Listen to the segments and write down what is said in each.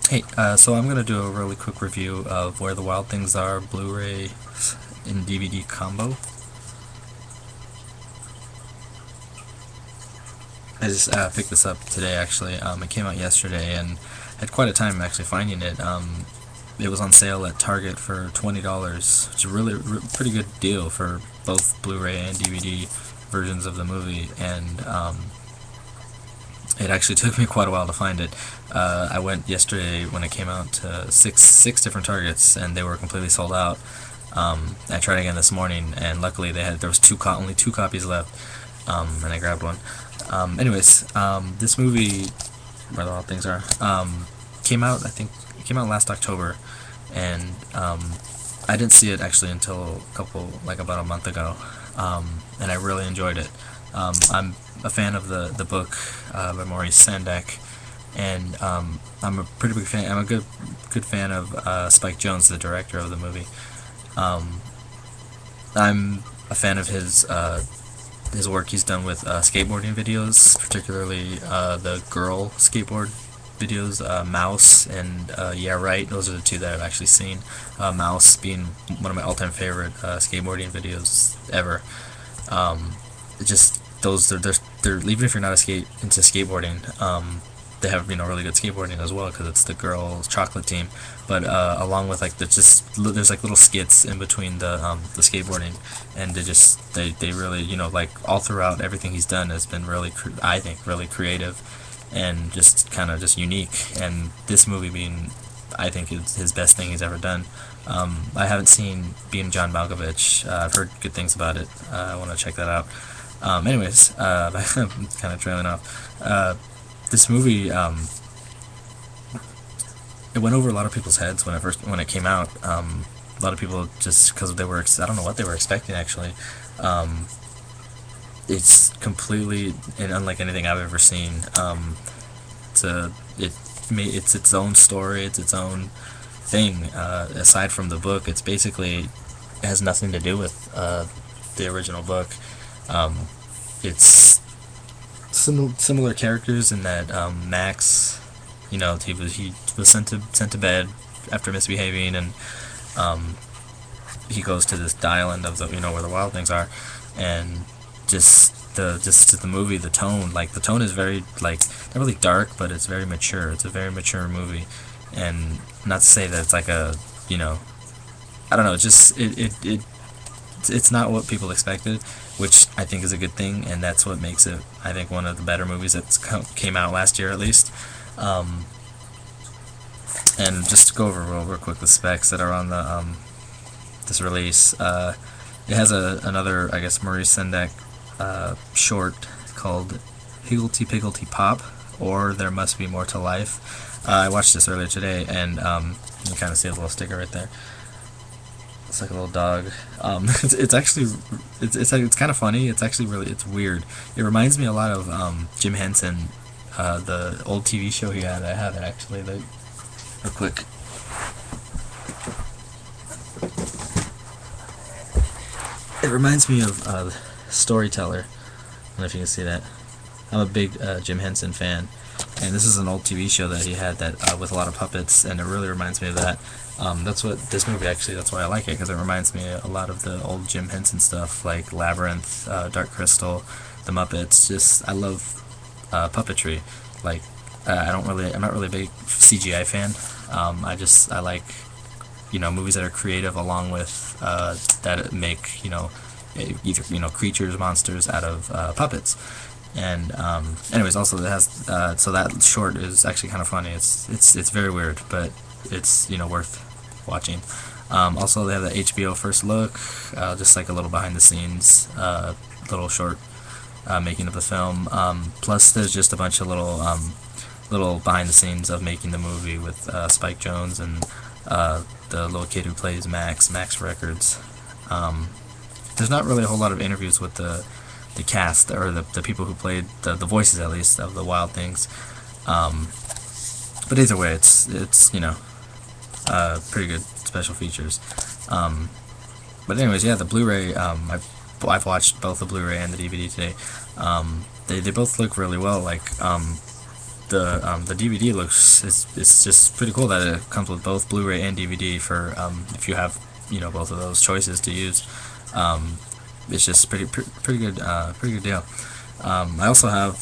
Hey, so I'm gonna do a really quick review of Where the Wild Things Are Blu-ray and DVD combo. I just picked this up today actually. It came out yesterday and had quite a time actually finding it. It was on sale at Target for $20, which is a pretty good deal for both Blu-ray and DVD versions of the movie. And it actually took me quite a while to find it. I went yesterday when it came out to six different Targets, and they were completely sold out. I tried again this morning, and luckily there was only two copies left, and I grabbed one. This movie, Where the Wild Things Are, came out. I think it came out last October, and I didn't see it actually until about a month ago, and I really enjoyed it. I'm a fan of the book by Maurice Sendak, and I'm a pretty big fan. I'm a good fan of Spike Jonze, the director of the movie. Um, I'm a fan of his work he's done with skateboarding videos, particularly the girl skateboard videos, Mouse and Yeah Right. Those are the two that I've actually seen. Mouse being one of my all-time favorite skateboarding videos ever. It just those they're even if you're not into skateboarding, they have really good skateboarding as well because it's the girls chocolate team. But along with there's like little skits in between the skateboarding, and they really like all throughout everything he's done has been I think really creative and just kind of just unique. And this movie being I think it's his best thing he's ever done. I haven't seen Being John Malkovich. I've heard good things about it. I want to check that out. I'm kind of trailing off. This movie, it went over a lot of people's heads when it came out. A lot of people just because I don't know what they were expecting actually. It's completely and unlike anything I've ever seen. It's its own story. It's its own thing. Aside from the book, it has nothing to do with the original book. It's similar characters in that Max, he was sent to bed after misbehaving, and he goes to this island of the where the wild things are, and just the movie, the tone is very not really dark, but it's very mature. It's a very mature movie, and not to say that it's like a I don't know. It's not what people expected, which I think is a good thing, and that's what makes it, I think, one of the better movies that came out last year, at least. And just to go over real quick the specs that are on the this release, it has another, I guess, Maurice Sendak short called Higglety Pigglety Pop, or There Must Be More to Life. I watched this earlier today, and you can kind of see a little sticker right there. It's like a little dog. It's actually it's kind of funny. It's actually it's weird. It reminds me a lot of Jim Henson, the old TV show he had. I have it actually. Real quick. It reminds me of Storyteller. I don't know if you can see that. I'm a big Jim Henson fan, and this is an old TV show that he had that with a lot of puppets, and it really reminds me of that. That's what this movie actually. That's why I like it, because it reminds me a lot of the old Jim Henson stuff, like Labyrinth, Dark Crystal, The Muppets. I love puppetry. I'm not really a big CGI fan. I like movies that are creative, along with that make either creatures, monsters out of puppets. And also it has so that short is actually kind of funny. It's very weird, but it's worth watching. Also, they have the HBO first look, just like a little behind the scenes, little short making of the film. Plus, there's just a bunch of little behind the scenes of making the movie with Spike Jonze and the little kid who plays Max Records. There's not really a whole lot of interviews with the cast, or the people who played the voices, at least, of the Wild Things. But either way, it's pretty good special features. But anyways, yeah, the Blu-ray. I've watched both the Blu-ray and the DVD today. They both look really well. the DVD looks, it's just pretty cool that it comes with both Blu-ray and DVD for if you have both of those choices to use. It's just pretty good, pretty good deal. I also have,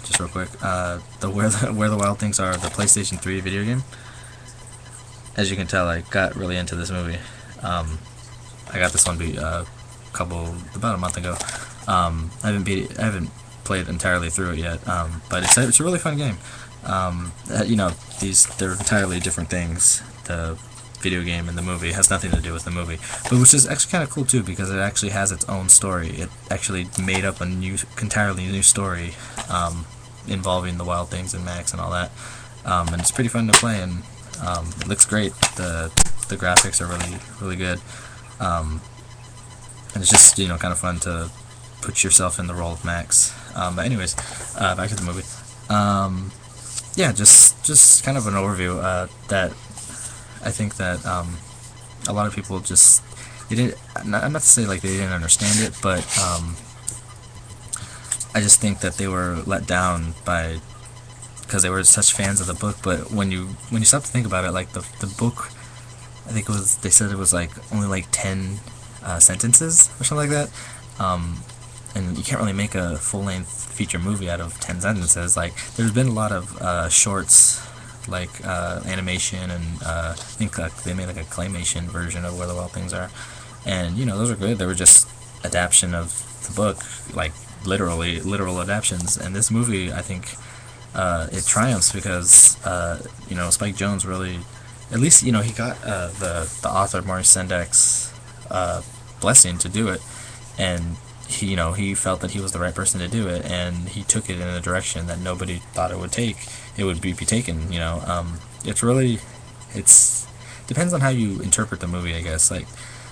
just real quick, the Where the Wild Things Are, the PlayStation 3 video game. As you can tell, I got really into this movie. I got this one about a month ago. I haven't played entirely through it yet, but it's a really fun game. They're entirely different things. The video game and the movie has nothing to do with the movie, but which is actually kind of cool too, because it actually has its own story. It actually made up a entirely new story involving the Wild Things and Max and all that, and it's pretty fun to play, and it looks great. The graphics are really good, and it's just kind of fun to put yourself in the role of Max. But anyways, back to the movie. Yeah, just kind of an overview that I think that a lot of people just I'm not to say like they didn't understand it, but I just think that they were let down because they were such fans of the book. But when you stop to think about it, like the book, I think they said it was like only like 10 sentences or something like that, and you can't really make a full-length feature movie out of 10 sentences. Like, there's been a lot of shorts, like animation, and I think they made like a claymation version of Where the Wild Things Are, and those are good. They were just adaptation of the book, like literal adaptations. And this movie, I think, it triumphs because Spike Jonze really, at least he got the author Maurice Sendak's blessing to do it, and he felt that he was the right person to do it, and he took it in a direction that nobody thought it would be taken. It's depends on how you interpret the movie, I guess. Like,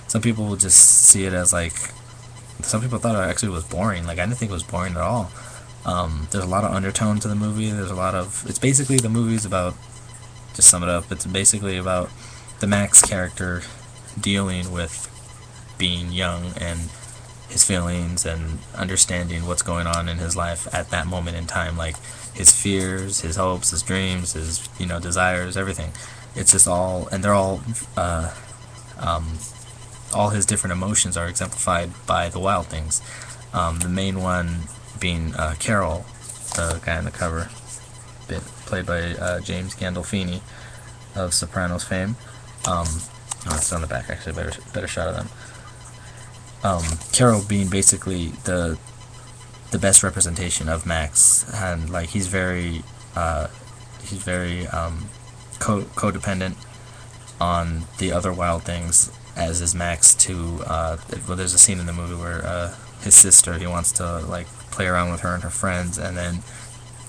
some people will just see it as like, some people thought it actually was boring. Like, I didn't think it was boring at all. There's a lot of undertone to the movie. It's basically, the movie's about, just sum it up, it's basically about the Max character dealing with being young and his feelings and understanding what's going on in his life at that moment in time, like his fears, his hopes, his dreams, his desires, everything. It's just all, and they're all his different emotions are exemplified by the Wild Things. The main one being Carol, the guy on the cover, played by James Gandolfini of Sopranos fame. It's on the back, actually. Better shot of them. Carol being basically the best representation of Max, and like he's very codependent on the other Wild Things, as is Max too. There's a scene in the movie where his sister, he wants to like play around with her and her friends, and then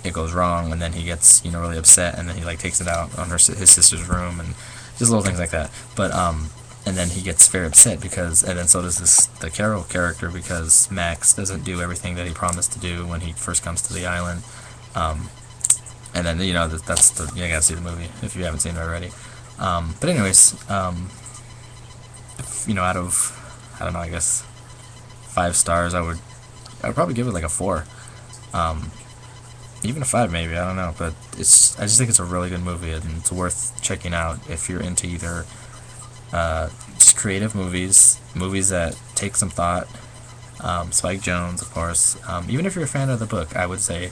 it goes wrong, and then he gets really upset, and then he like takes it out on his sister's room, and just little things like that. But and then he gets very upset and then so does the Carol character, because Max doesn't do everything that he promised to do when he first comes to the island. And then you gotta see the movie if you haven't seen it already. But anyways, out of, I don't know, I guess 5 stars, I would probably give it like a 4. Even a 5 maybe, I don't know, but I just think it's a really good movie, and it's worth checking out if you're into either just creative movies that take some thought. Spike Jonze, of course. Even if you're a fan of the book, I would say,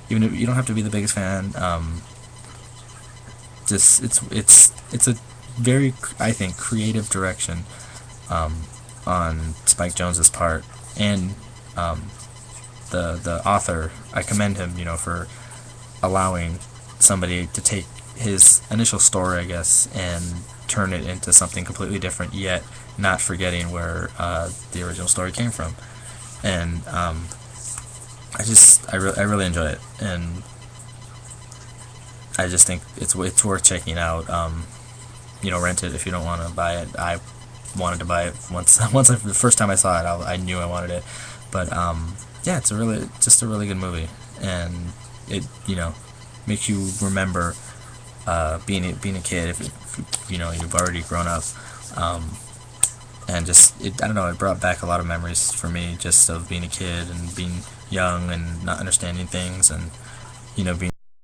even if you don't have to be the biggest fan, just it's a very, I think, creative direction on Spike Jonze's part, and the author, I commend him, for allowing somebody to take his initial story, I guess, and turn it into something completely different, yet not forgetting where the original story came from. And I really enjoy it, and I just think it's worth checking out. Rent it if you don't want to buy it. I wanted to buy it the first time I saw it, I knew I wanted it. But yeah, it's a really good movie, and it makes you remember being a kid, if you've already grown up, and I don't know, it brought back a lot of memories for me, just of being a kid and being young and not understanding things, and being